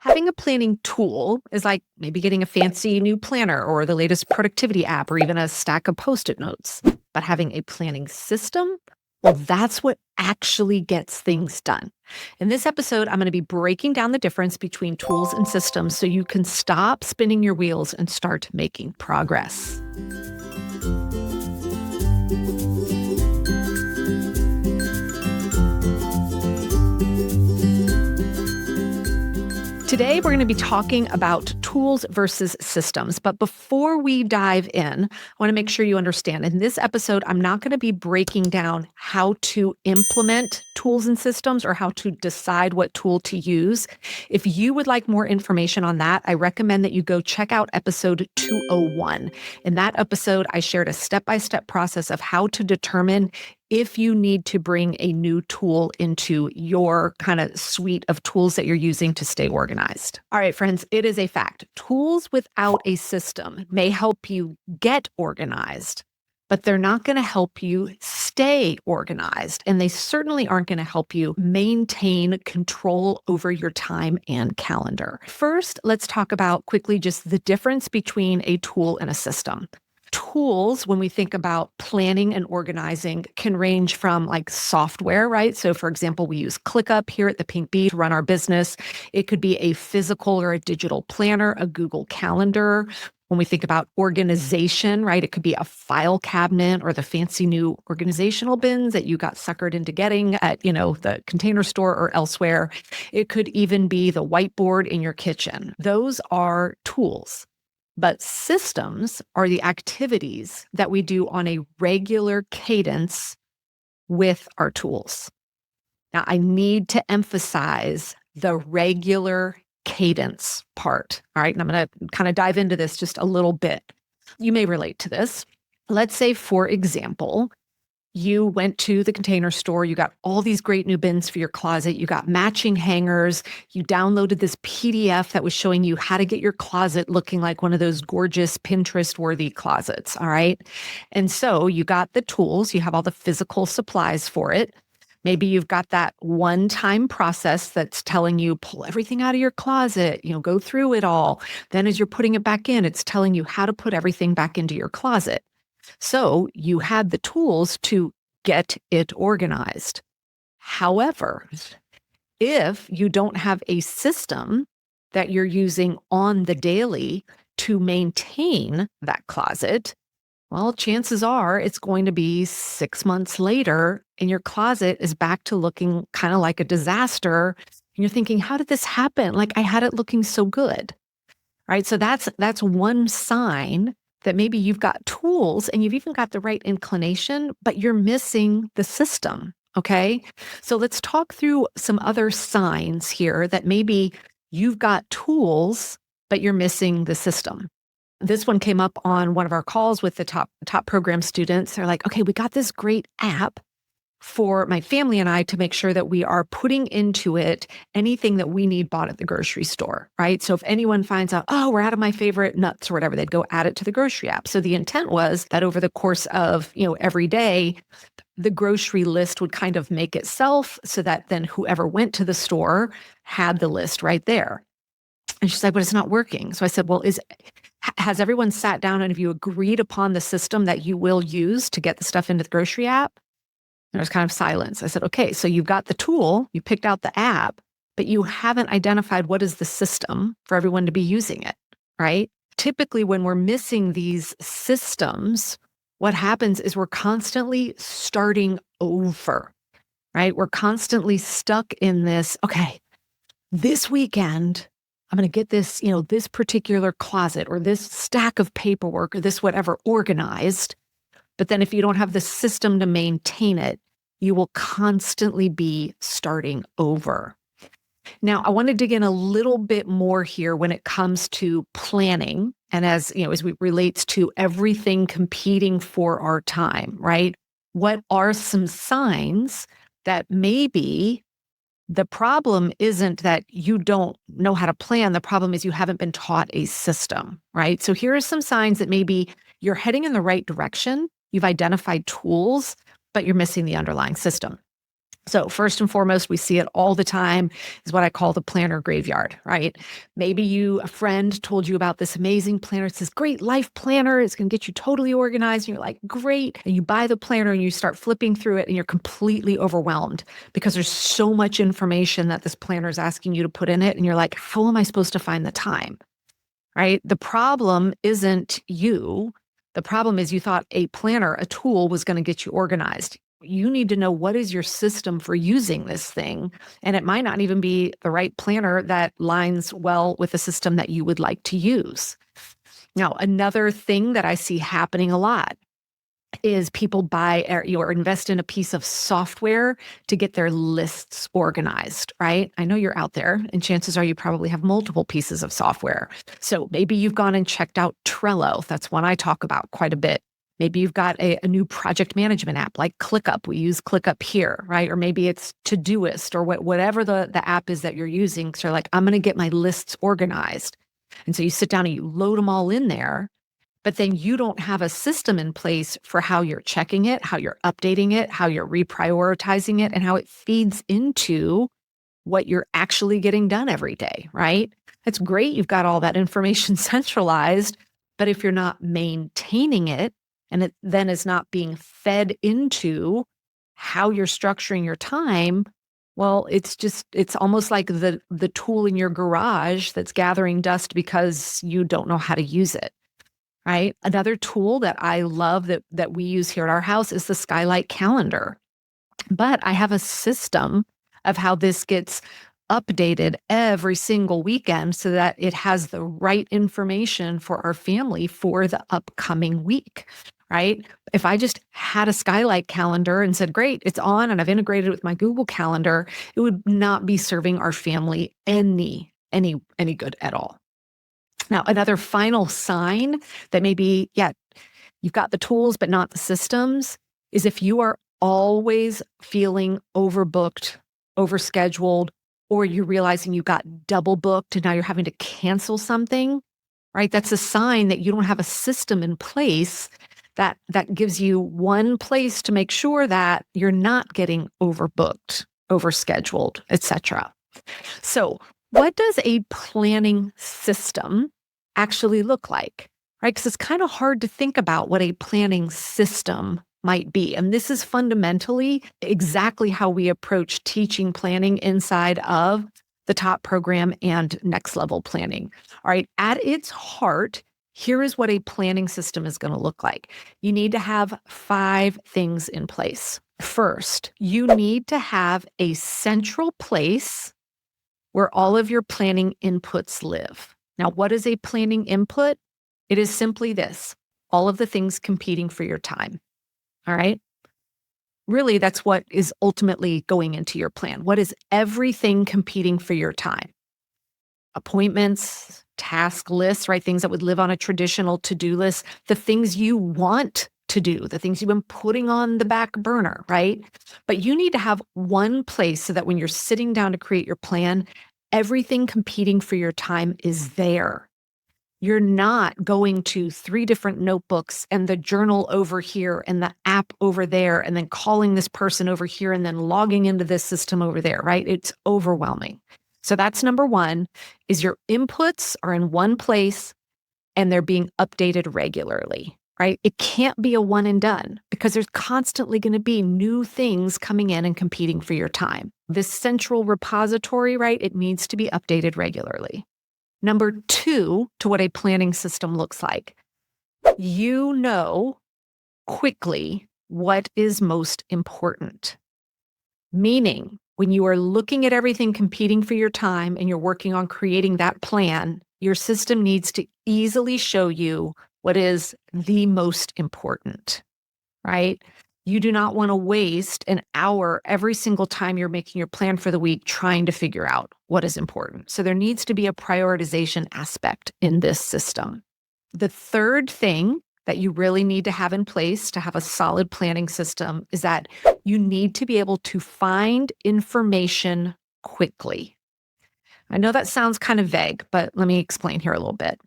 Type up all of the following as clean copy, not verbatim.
Having a planning tool is like maybe getting a fancy new planner or the latest productivity app or even a stack of post-it notes. But having a planning system, well, that's what actually gets things done. In this episode, I'm going to be breaking down the difference between tools and systems so you can stop spinning your wheels and start making progress. Today, we're going to be talking about tools versus systems. But before we dive in, I want to make sure you understand. In this episode, I'm not going to be breaking down how to implement tools and systems or how to decide what tool to use. If you would like more information on that, I recommend that you go check out episode 201. In that episode, I shared a step-by-step process of how to determine if you need to bring a new tool into your kind of suite of tools that you're using to stay organized. All right, friends, it is a fact. Tools without a system may help you get organized, but they're not going to help you stay organized. And they certainly aren't going to help you maintain control over your time and calendar. First, let's talk about quickly just the difference between a tool and a system. Tools, when we think about planning and organizing, can range from like software, right? So for example, we use ClickUp here at the Pink Bee to run our business. It could be a physical or a digital planner, a Google Calendar. When we think about organization, right, it could be a file cabinet or the fancy new organizational bins that you got suckered into getting at, the Container Store or elsewhere. It could even be the whiteboard in your kitchen. Those are tools. But systems are the activities that we do on a regular cadence with our tools. Now, I need to emphasize the regular cadence part. All right. And I'm going to kind of dive into this just a little bit. You may relate to this. Let's say, for example, you went to the Container Store, you got all these great new bins for your closet, you got matching hangers, you downloaded this PDF that was showing you how to get your closet looking like one of those gorgeous Pinterest-worthy closets, all right? And so you got the tools, you have all the physical supplies for it. Maybe you've got that one-time process that's telling you pull everything out of your closet, go through it all. Then as you're putting it back in, it's telling you how to put everything back into your closet. So you had the tools to get it organized. However, if you don't have a system that you're using on the daily to maintain that closet, well, chances are it's going to be 6 months later and your closet is back to looking kind of like a disaster. And you're thinking, how did this happen? Like I had it looking so good, right? So that's one sign that maybe you've got tools and you've even got the right inclination, but you're missing the system, okay? So let's talk through some other signs here that maybe you've got tools, but you're missing the system. This one came up on one of our calls with the top program students. They're like, okay, we got this great app for my family and I to make sure that we are putting into it anything that we need bought at the grocery store, right? So if anyone finds out, oh, we're out of my favorite nuts or whatever, they'd go add it to the grocery app. So the intent was that over the course of, every day, the grocery list would kind of make itself so that then whoever went to the store had the list right there. And she's like, but it's not working. So I said, well, has everyone sat down and have you agreed upon the system that you will use to get the stuff into the grocery app? There was kind of silence. I said, okay, so you've got the tool, you picked out the app, but you haven't identified what is the system for everyone to be using it, right? Typically, when we're missing these systems, what happens is we're constantly starting over, right? We're constantly stuck in this, okay, this weekend, I'm going to get this, this particular closet or this stack of paperwork or this whatever organized. But then if you don't have the system to maintain it, you will constantly be starting over. Now, I want to dig in a little bit more here when it comes to planning and as it relates to everything competing for our time, right? What are some signs that maybe the problem isn't that you don't know how to plan. The problem is you haven't been taught a system, right? So here are some signs that maybe you're heading in the right direction. You've identified tools, but you're missing the underlying system. So first and foremost, we see it all the time is what I call the planner graveyard, right? Maybe a friend told you about this amazing planner. It's this great life planner. It's going to get you totally organized. And you're like, great. And you buy the planner and you start flipping through it and you're completely overwhelmed because there's so much information that this planner is asking you to put in it. And you're like, how am I supposed to find the time? Right? The problem isn't you. The problem is you thought a planner, a tool was going to get you organized. You need to know what is your system for using this thing. And it might not even be the right planner that lines well with the system that you would like to use. Now, another thing that I see happening a lot is people buy or invest in a piece of software to get their lists organized, right? I know you're out there, and chances are you probably have multiple pieces of software. So maybe you've gone and checked out Trello. That's one I talk about quite a bit. Maybe you've got a new project management app like ClickUp. We use ClickUp here, right? Or maybe it's Todoist or whatever the app is that you're using. So you're like, I'm going to get my lists organized. And so you sit down and you load them all in there. But then you don't have a system in place for how you're checking it, how you're updating it, how you're reprioritizing it, and how it feeds into what you're actually getting done every day, right? It's great you've got all that information centralized, but if you're not maintaining it and it then is not being fed into how you're structuring your time, well, it's almost like the tool in your garage that's gathering dust because you don't know how to use it. Right. Another tool that I love that we use here at our house is the Skylight calendar. But I have a system of how this gets updated every single weekend so that it has the right information for our family for the upcoming week. Right. If I just had a Skylight calendar and said, great, it's on and I've integrated it with my Google Calendar, it would not be serving our family any good at all. Now, another final sign that maybe, you've got the tools, but not the systems, is if you are always feeling overbooked, overscheduled, or you're realizing you got double booked and now you're having to cancel something, right? That's a sign that you don't have a system in place that gives you one place to make sure that you're not getting overbooked, overscheduled, etc. So, what does a planning system actually look like? Right? Because it's kind of hard to think about what a planning system might be. And this is fundamentally exactly how we approach teaching planning inside of the top program and next level planning. All right. At its heart, here is what a planning system is going to look like. You need to have 5 things in place. First, you need to have a central place where all of your planning inputs live. Now, what is a planning input? It is simply this: all of the things competing for your time. All right. Really, that's what is ultimately going into your plan. What is everything competing for your time? Appointments, task lists, right? Things that would live on a traditional to-do list, the things you want to do, the things you've been putting on the back burner, right? But you need to have one place so that when you're sitting down to create your plan, everything competing for your time is there. You're not going to 3 different notebooks and the journal over here and the app over there, and then calling this person over here and then logging into this system over there, right? It's overwhelming. So that's number 1, is your inputs are in one place and they're being updated regularly, right? It can't be a one and done because there's constantly going to be new things coming in and competing for your time. This central repository, right? It needs to be updated regularly. Number 2, to what a planning system looks like, you know quickly what is most important. Meaning, when you are looking at everything competing for your time and you're working on creating that plan, your system needs to easily show you what is the most important, right? You do not want to waste an hour every single time you're making your plan for the week trying to figure out what is important. So there needs to be a prioritization aspect in this system. The third thing that you really need to have in place to have a solid planning system is that you need to be able to find information quickly. I know that sounds kind of vague, but let me explain here a little bit.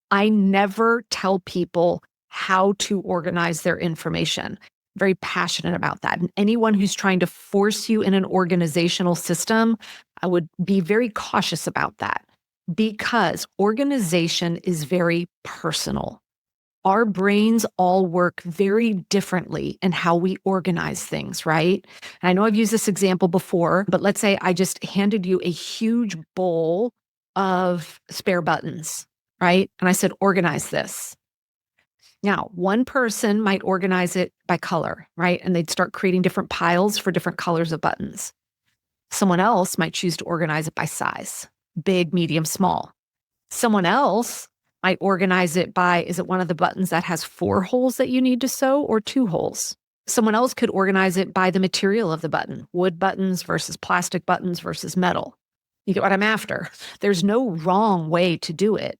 I never tell people how to organize their information. very passionate about that. And anyone who's trying to force you in an organizational system, I would be very cautious about that because organization is very personal. Our brains all work very differently in how we organize things, right? And I know I've used this example before, but let's say I just handed you a huge bowl of spare buttons, right? And I said, organize this. Now, one person might organize it by color, right? And they'd start creating different piles for different colors of buttons. Someone else might choose to organize it by size, big, medium, small. Someone else might organize it by, is it one of the buttons that has 4 holes that you need to sew or 2 holes? Someone else could organize it by the material of the button, wood buttons versus plastic buttons versus metal. You get what I'm after? There's no wrong way to do it.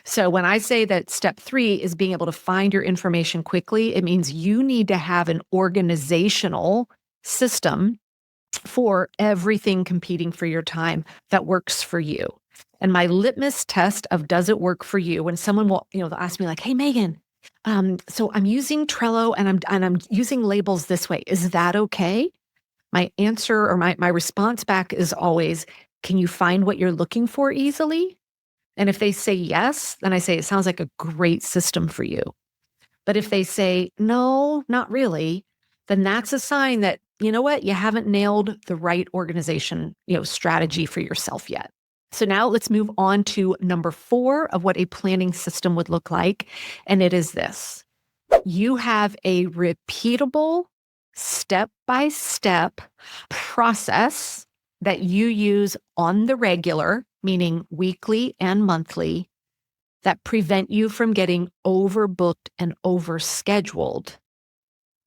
So when I say that step 3 is being able to find your information quickly, it means you need to have an organizational system for everything competing for your time that works for you. And my litmus test of does it work for you, when someone will, they'll ask me like, hey, Megan, so I'm using Trello and I'm using labels this way. Is that okay? My answer or my response back is always, can you find what you're looking for easily? And if they say yes, then I say, it sounds like a great system for you. But if they say, no, not really, then that's a sign that, you know what, you haven't nailed the right organization, strategy for yourself yet. So now let's move on to number 4 of what a planning system would look like. And it is this. You have a repeatable, step-by-step process that you use on the regular, meaning weekly and monthly, that prevent you from getting overbooked and overscheduled,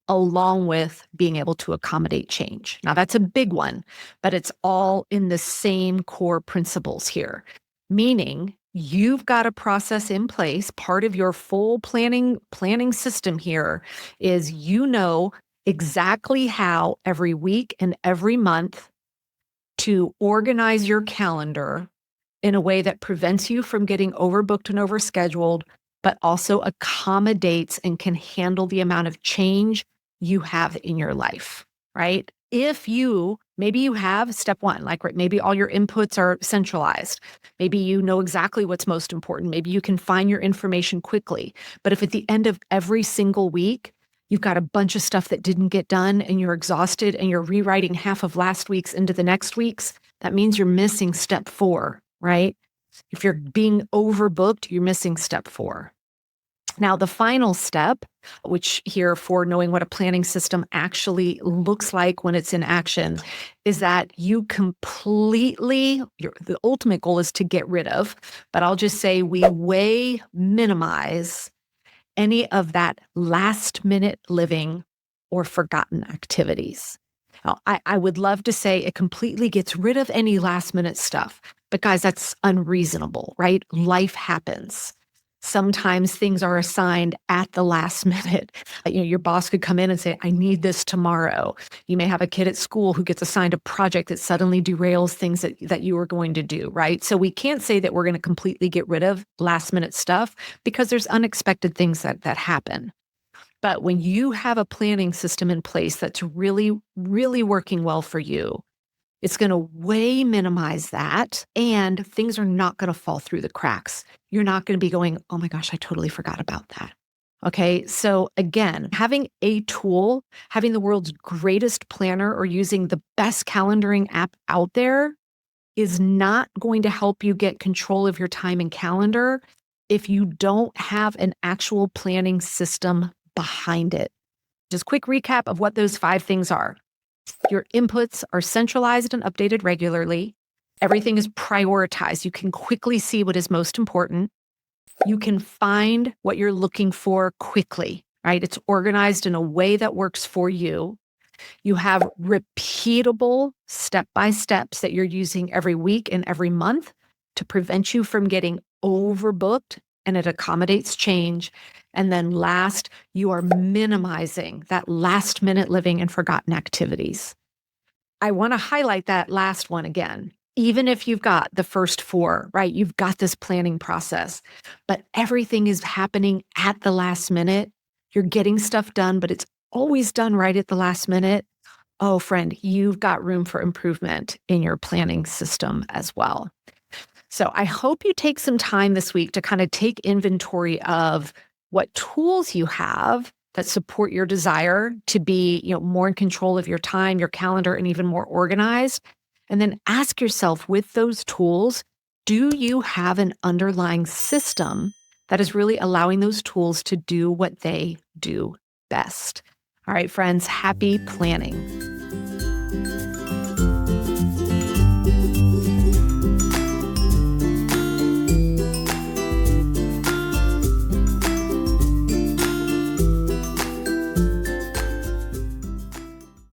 along with being able to accommodate change. Now, that's a big one, but it's all in the same core principles here, meaning you've got a process in place. Part of your full planning system here is exactly how every week and every month to organize your calendar in a way that prevents you from getting overbooked and overscheduled, but also accommodates and can handle the amount of change you have in your life, right? Maybe you have step 1, like maybe all your inputs are centralized. Maybe you know exactly what's most important. Maybe you can find your information quickly. But if at the end of every single week, you've got a bunch of stuff that didn't get done and you're exhausted and you're rewriting half of last week's into the next week's, that means you're missing step 4, right? If you're being overbooked, you're missing step 4. Now, the final step, which here for knowing what a planning system actually looks like when it's in action, is that you the ultimate goal is to get rid of, but I'll just say we way minimize any of that last minute living or forgotten activities. Now, I would love to say it completely gets rid of any last minute stuff, but guys, that's unreasonable, right? Life happens. Sometimes things are assigned at the last minute. Your boss could come in and say, I need this tomorrow. You may have a kid at school who gets assigned a project that suddenly derails things that you were going to do, right? So we can't say that we're going to completely get rid of last minute stuff because there's unexpected things that happen. But when you have a planning system in place that's really, really working well for you, it's going to way minimize that, and things are not going to fall through the cracks. You're not going to be going, oh my gosh, I totally forgot about that. Okay. So again, having a tool, having the world's greatest planner or using the best calendaring app out there is not going to help you get control of your time and calendar if you don't have an actual planning system behind it. Just quick recap of what those 5 things are. Your inputs are centralized and updated regularly. Everything is prioritized. You can quickly see what is most important. You can find what you're looking for quickly, right? It's organized in a way that works for you. You have repeatable step-by-steps that you're using every week and every month to prevent you from getting overbooked, and it accommodates change. And then last, you are minimizing that last minute living and forgotten activities. I want to highlight that last one again. Even if you've got the first 4, right? You've got this planning process, but everything is happening at the last minute. You're getting stuff done, but it's always done right at the last minute, oh, friend, you've got room for improvement in your planning system as well. So I hope you take some time this week to kind of take inventory of what tools you have that support your desire to be, more in control of your time, your calendar, and even more organized. And then ask yourself with those tools, do you have an underlying system that is really allowing those tools to do what they do best? All right, friends, happy planning.